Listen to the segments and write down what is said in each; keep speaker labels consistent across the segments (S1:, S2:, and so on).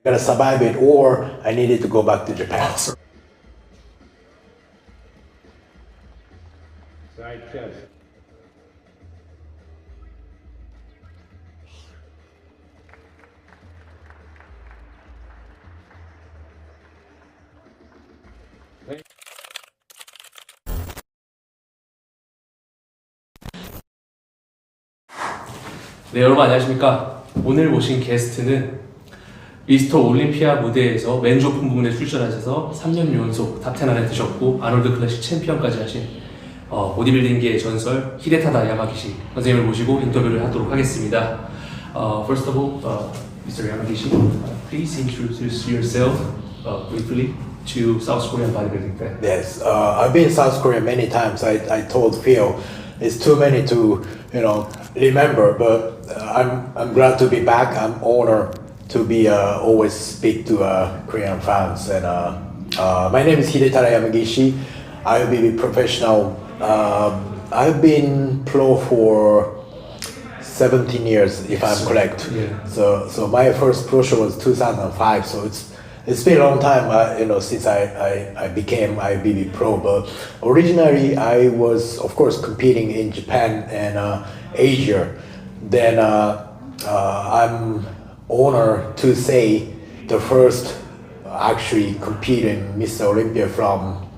S1: gotta survive it, or I needed to go back to Japan.
S2: Side chest.
S3: 네, 여러분 안녕하십니까. 오늘 모신 게스트는 미스터 올림피아 무대에서 맨 오픈 부문에 출전하셔서 3년 연속 탑10 안에 드셨고 아놀드 클래식 챔피언까지 하신 보디빌딩계의 전설 히데타다 야마기시 선생님을 모시고 인터뷰를 하도록 하겠습니다. First of all, Mr. Yamagishi, please introduce yourself briefly to South Korean bodybuilding fan.
S1: Yes, I've been in South Korea many times. I told Phil it's too many to remember, but I'm glad to be back. I'm honored to be always speak to Korean fans. And my name is Hidetara Yamagishi. I'll be a professional. I've been pro for 17 years, if I'm correct.
S3: Yeah.
S1: So my first pro show was 2005. So it's been a long time, since I became IBB pro. But originally, I was, of course, competing in Japan and Asia. Then I'm honored to say the first actually competing Mr. Olympia from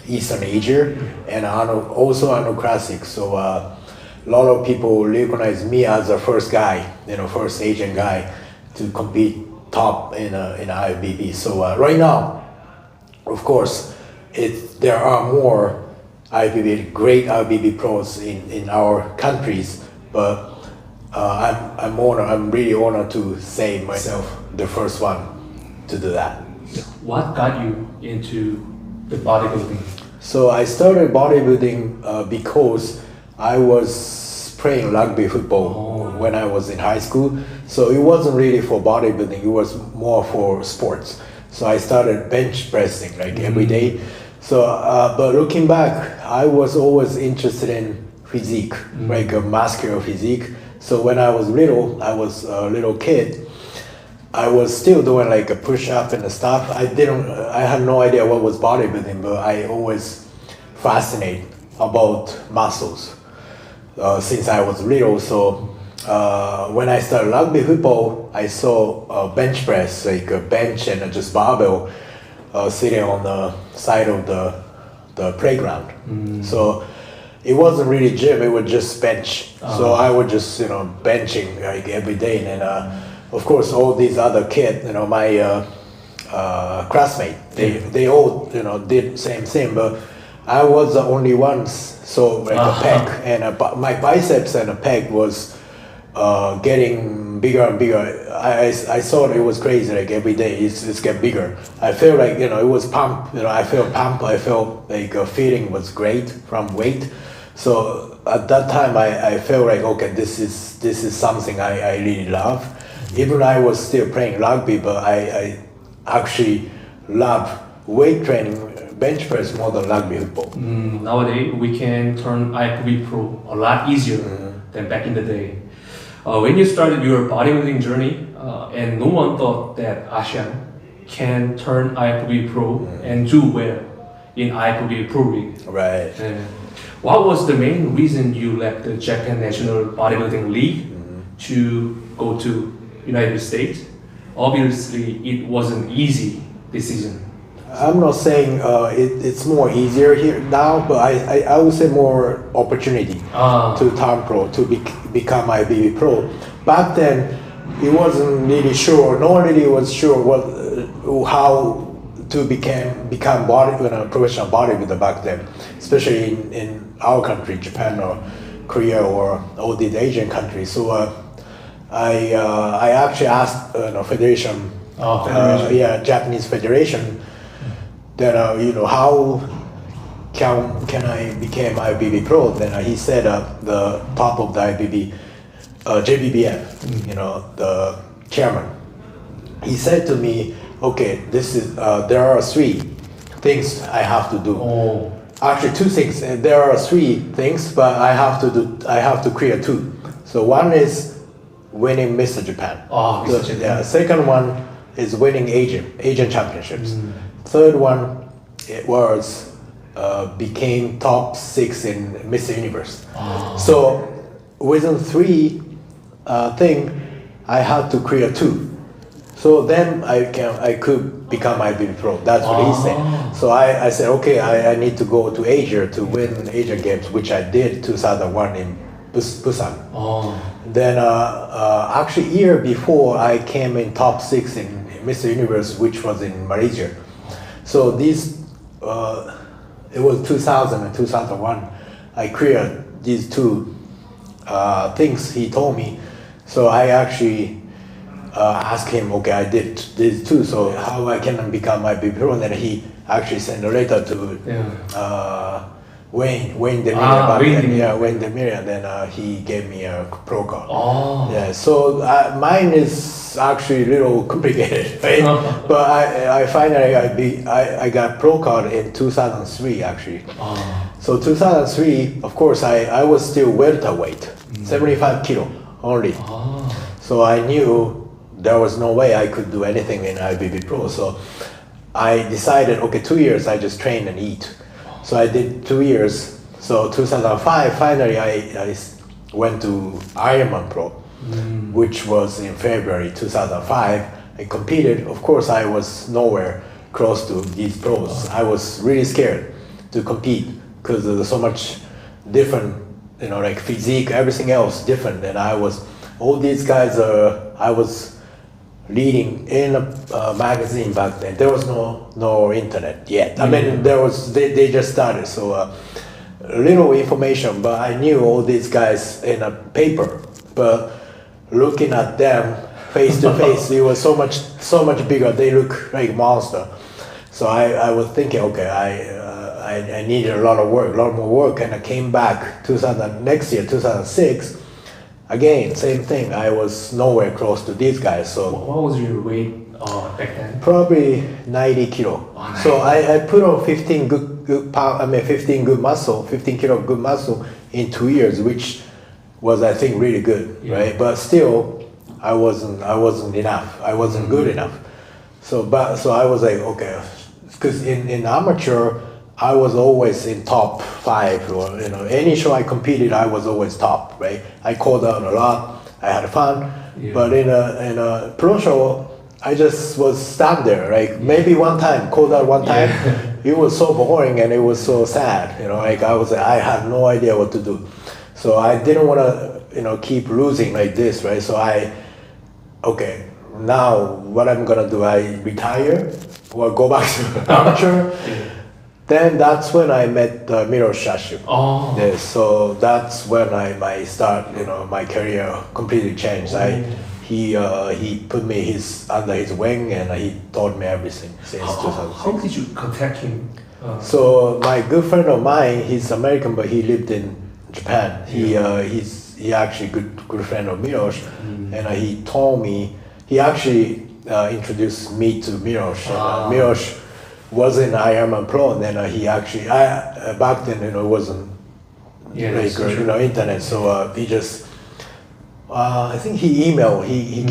S1: Eastern Asia and also Arnold Classic. So a lot of people recognize me as the first guy, first Asian guy to compete top in IFBB. So right now, of course, there are more great IFBB pros in our countries, but I'm really honored to say myself the first one to do that.
S3: What got you into the bodybuilding?
S1: So I started bodybuilding because I was playing rugby football when I was in high school. So it wasn't really for bodybuilding, it was more for sports. So I started bench pressing every day. So, but looking back, I was always interested in physique, like a muscular physique. So when I was little, I was a little kid, I was still doing like a push-up and stuff. I had no idea what was bodybuilding, but I always fascinated about muscles since I was little. So when I started rugby football, I saw a bench press, like a bench and just barbell sitting on the side of the playground. So it wasn't really gym, it was just bench. So I was just benching like every day. And of course all these other kids, my classmates, they all did same thing, but I was the only one. So like a pec and my biceps and a pec was getting bigger and bigger. I thought it was crazy, like every day it's get bigger. I felt like it was pump. I felt pump. I felt like a feeling was great from weight. So at that time I felt like, okay, this is something I really love. Even I was still playing rugby, but I actually love weight training, bench press more than rugby football.
S3: Nowadays, we can turn IFBB pro a lot easier than back in the day. When you started your bodybuilding journey, and no one thought that ASEAN can turn IFBB pro and do well in IFBB Pro League.
S1: Right.
S3: What was the main reason you left the Japan National Bodybuilding League to go to United States? Obviously, it wasn't easy decision.
S1: I'm not saying it's more easier here now, but I would say more opportunity to turn pro, to become IBB pro. Back then, it wasn't really sure. No one really was sure how to become professional bodybuilder back then, especially in our country, Japan or Korea or all these Asian countries. So I actually asked federation, Japanese federation, that how can I become IBB pro? Then he said the top of the IBB, JBBF, the chairman. He said to me, okay, there are three things I have to do. Actually, two things. There are three things, but I have to clear two. So one is winning Mr. Japan.
S3: Mr. Japan.
S1: Yeah. Second one is winning Asian championships. Third one, it was became top 6 in Mr. Universe. So within 3 thing, I had to clear 2. So then I could become IBB Pro. That's what he said. So I said, okay, I need to go to Asia to win Asian Games, which I did 2001 in Busan. Then actually year before I came in top 6 in Mr. Universe, which was in Malaysia. So these, it was 2000 and 2001. I cleared these 2 things he told me. So I actually asked him, okay, I did these 2, so how I can become IBB Pro? And then he actually sent a letter to Wayne Demir. Wayne Demir, and then he gave me a pro card. Yeah, so mine is actually a little complicated, right? But I finally I got pro card in 2003 actually. So 2003, of course, I was still welterweight, 75 kilo only. So I knew there was no way I could do anything in IBB Pro. So I decided, okay, 2 years I just train and eat. So I did 2 years. So 2005, finally I went to Ironman Pro, which was in February 2005. I competed. Of course, I was nowhere close to these pros. I was really scared to compete because there's so much different, like physique, everything else different. And all these guys, I was leading in a magazine back then. There was no internet yet. I mean, they just started, so little information, but I knew all these guys in a paper. But looking at them face to face, it was so much bigger. They look like monster. So I was thinking, okay, I needed a lot more work, and I came back next year, 2006. Again, same thing. I was nowhere close to these guys. So
S3: what was your weight back then?
S1: Probably 90 kilo. So I put on 15 good pound. 15 good muscle, 15 kilo of good muscle in 2 years, which was, I think, really good, right? But still, I wasn't enough. I wasn't good enough. So I was like, okay, because in amateur, I was always in top 5, or any show I competed, I was always top, right? I called out a lot, I had fun, but in a pro show, I just was stand there, right? Maybe one time, called out one time, it was so boring and it was so sad, like I had no idea what to do. So I didn't want to, keep losing like this, right? So okay, now what I'm gonna do, I retire or go back to amateur. Then that's when I met Mirosh Shashu. Yes, so that's when my start, my career completely changed. He put me under his wing, and he taught me everything since 2006.
S3: How did you contact him?
S1: So my good friend of mine, he's American, but he lived in Japan. He actually good friend of Mirosh, and he told me, he actually introduced me to Mirosh. Mirosh was in Ironman Pro, and then he actually, back then, it wasn't internet, so he just, I think he emailed, he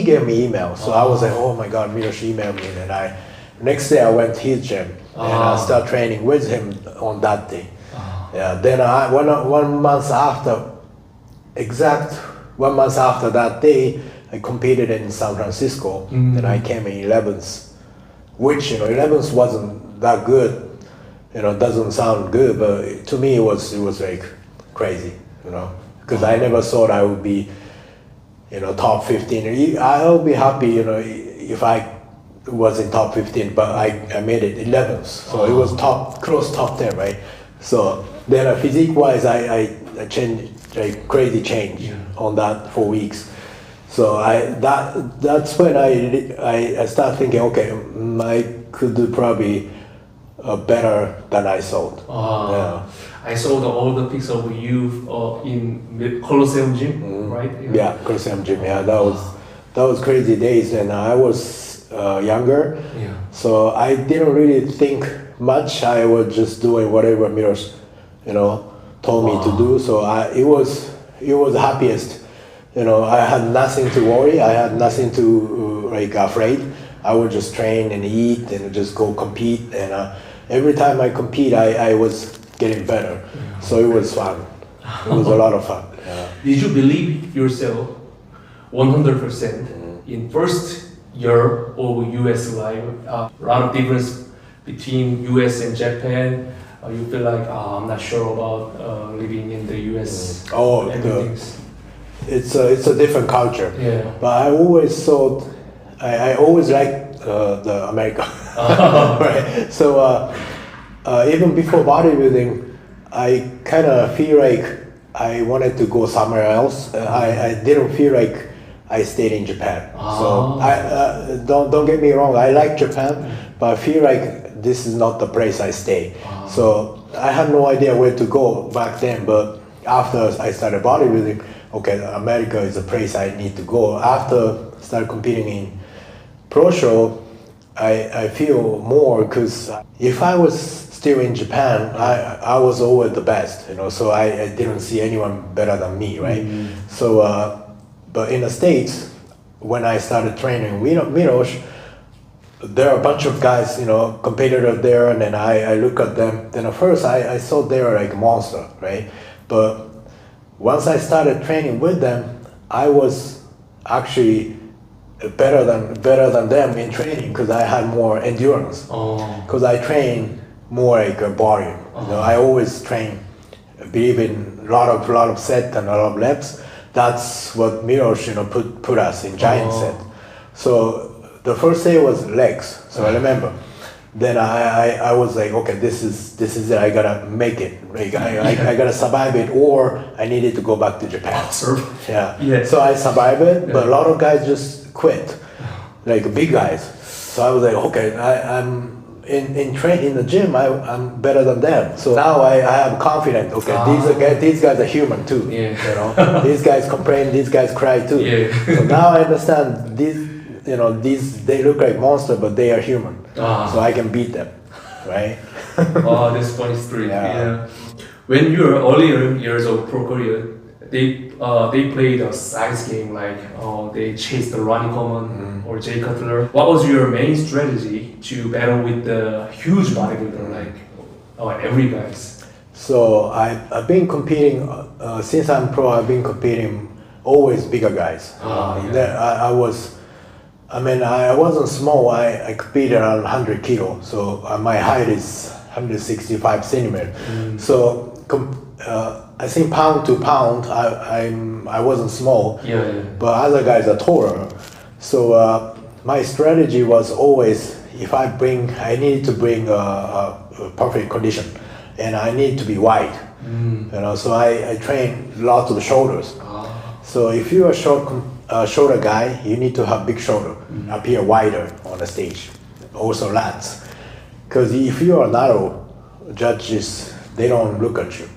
S1: gave me email, so I was like, oh my god, Mirosh emailed me, and next day I went to his gym, and I started training with him on that day. Then 1 month after, exact 1 month after that day, I competed in San Francisco, and I came in 11th. Which 11th wasn't that good, doesn't sound good, but to me it was like crazy, because I never thought I would be, top 15. I'll be happy, if I was in top 15, but I made it 11th, so it was close top 10, right? So then physique-wise, I changed, like crazy change on that 4 weeks. So that's when I started thinking, okay, I could do probably better than I thought.
S3: I saw all the pics of you in Colosseum gym, right?
S1: Yeah, Colosseum gym. Yeah, that was crazy days, and I was younger. So I didn't really think much. I was just doing whatever Mirosh, told me to do. So it was the happiest, I had nothing to worry. I had nothing to afraid. I would just train and eat and just go compete. And every time I compete, I was getting better. So it was fun. It was a lot of fun. Yeah.
S3: Did you believe yourself 100% in first year of US life? A lot of difference between US and Japan. You feel like I'm not sure about living in the US.
S1: Oh, it's a different culture.
S3: Yeah.
S1: But I always thought I always liked the America. Right. So even before bodybuilding, I kind of feel like I wanted to go somewhere else. I didn't feel like I stayed in Japan. So I don't get me wrong. I like Japan, but I feel like this is not the place I stay. So I had no idea where to go back then. But after I started bodybuilding, okay, America is a place I need to go. After I started competing in pro show, I feel more because if I was still in Japan, I was always the best, so I didn't see anyone better than me, right? So, but in the States, when I started training Milosh, there are a bunch of guys, competitors there, and then I look at them. Then at first I thought they were like a monster, right? But once I started training with them, I was actually better than them in training because I had more endurance. Because I train more like a volume. I always train, believe in a lot of sets and a lot of reps. That's what Milosh, put us in giant set. So the first day was legs. So I remember. Then I was like, okay, this is it. I gotta make it. Like I gotta survive it, or I needed to go back to Japan. Yeah. So I survived it, but a lot of guys just quit, like big guys. So I was like, okay, I'm in the gym. I'm better than them. So now I have confidence. Okay, these guys are human too. These guys complain. These guys cry too. So now I understand these they look like monsters, but they are human. So I can beat them, right?
S3: Oh, this funny story. Yeah. When you were earlier years of pro career, they played a size game like they chased the Ronnie Coleman or Jay Cutler. What was your main strategy to battle with the huge bodybuilder like every guys?
S1: So I've been competing since I'm pro. I've been competing always bigger guys. I wasn't small. I competed around 100 kilo. So my height is 165 centimeters. So I think pound to pound, I wasn't small. But other guys are taller. So my strategy was always, I needed to bring a perfect condition, and I need to be wide. So I train lots of the shoulders. So if you're a shorter guy, you need to have big shoulder, appear wider on the stage. Also lats, because if you are narrow, judges they don't look at you.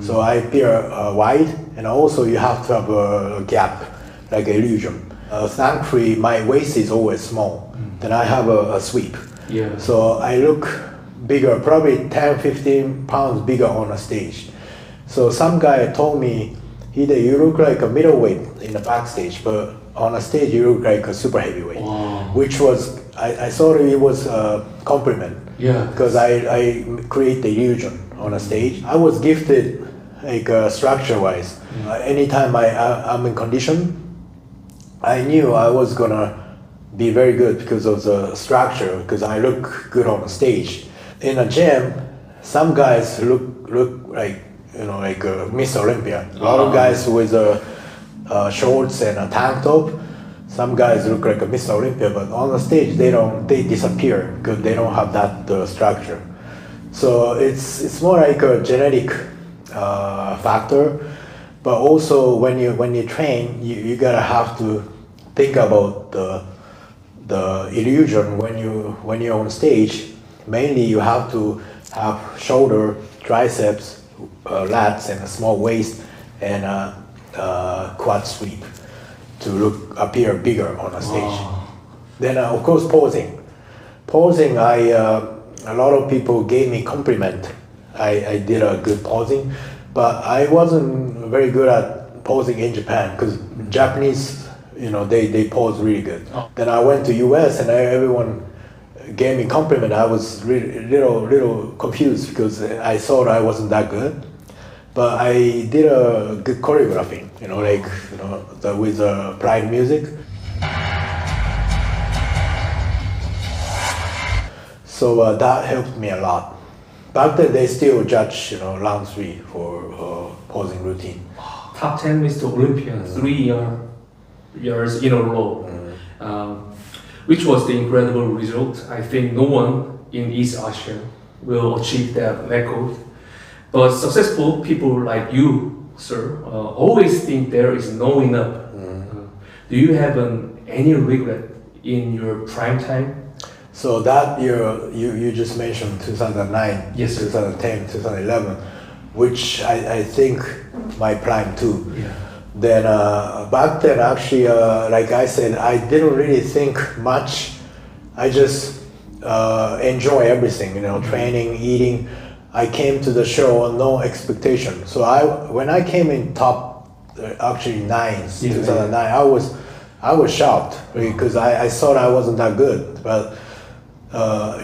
S1: So I appear wide, and also you have to have a gap, like illusion. Thankfully, my waist is always small. Then I have a sweep. So I look bigger, probably 10-15 pounds bigger on the stage. So some guy told me, either you look like a middleweight in the backstage, but on the stage you look like a super heavyweight. Which was, I thought it was a compliment. Because I create the illusion on the stage. I was gifted like structure-wise. Anytime I'm in condition, I knew I was gonna be very good because of the structure, because I look good on the stage. In a gym, some guys look like like Miss Olympia. A lot of guys with shorts and a tank top. Some guys look like a Miss Olympia, but on the stage they disappear because they don't have that structure. So it's more like a genetic factor, but also when you train, you gotta have to think about the illusion when you're on stage. Mainly, you have to have shoulder, triceps, lats, and a small waist, and quad sweep to appear bigger on the stage. Then of course posing. A lot of people gave me compliment. I did a good posing, but I wasn't very good at posing in Japan because Japanese, they pose really good.
S3: Oh.
S1: Then I went to US and everyone gave me compliment. I was really little confused because I thought I wasn't that good. But I did a good choreographing, with Pride Music. So that helped me a lot. Back then, they still judge, round 3 for posing routine.
S3: Top 10 Mr. Olympia, 3 years in a row. Which was the incredible result. I think no one in East Asia will achieve that record. But successful people like you, sir, always think there is no enough. Do you have any regret in your prime time?
S1: So that year, you just mentioned 2009,
S3: Yes, sir.
S1: 2010, 2011, which I think my prime too.
S3: Yeah.
S1: Then back then, actually, like I said, I didn't really think much. I just enjoy everything, training, eating. I came to the show on no expectation. So when I came in top, actually 9th,
S3: Yeah.
S1: 2009, I was shocked because I thought I wasn't that good. But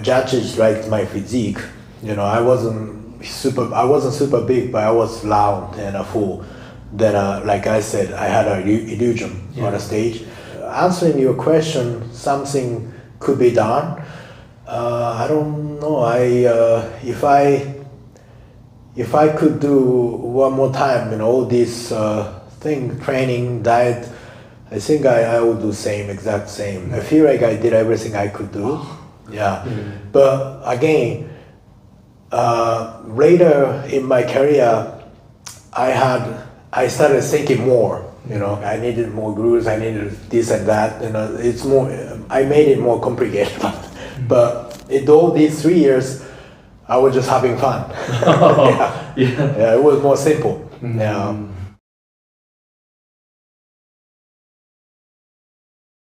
S1: judges liked my physique. I wasn't super big, but I was loud and full. Then, like I said, I had an illusion on the stage. Answering your question, something could be done. I don't know. If I could do one more time, all these thing, training, diet, I think I would do exact same. I feel like I did everything I could do. Yeah. But again, later in my career, I started thinking more. I needed more grooves. I needed this and that. It's more. I made it more complicated. But in all these 3 years, I was just having fun.
S3: Yeah.
S1: Yeah, it was more simple. Yeah.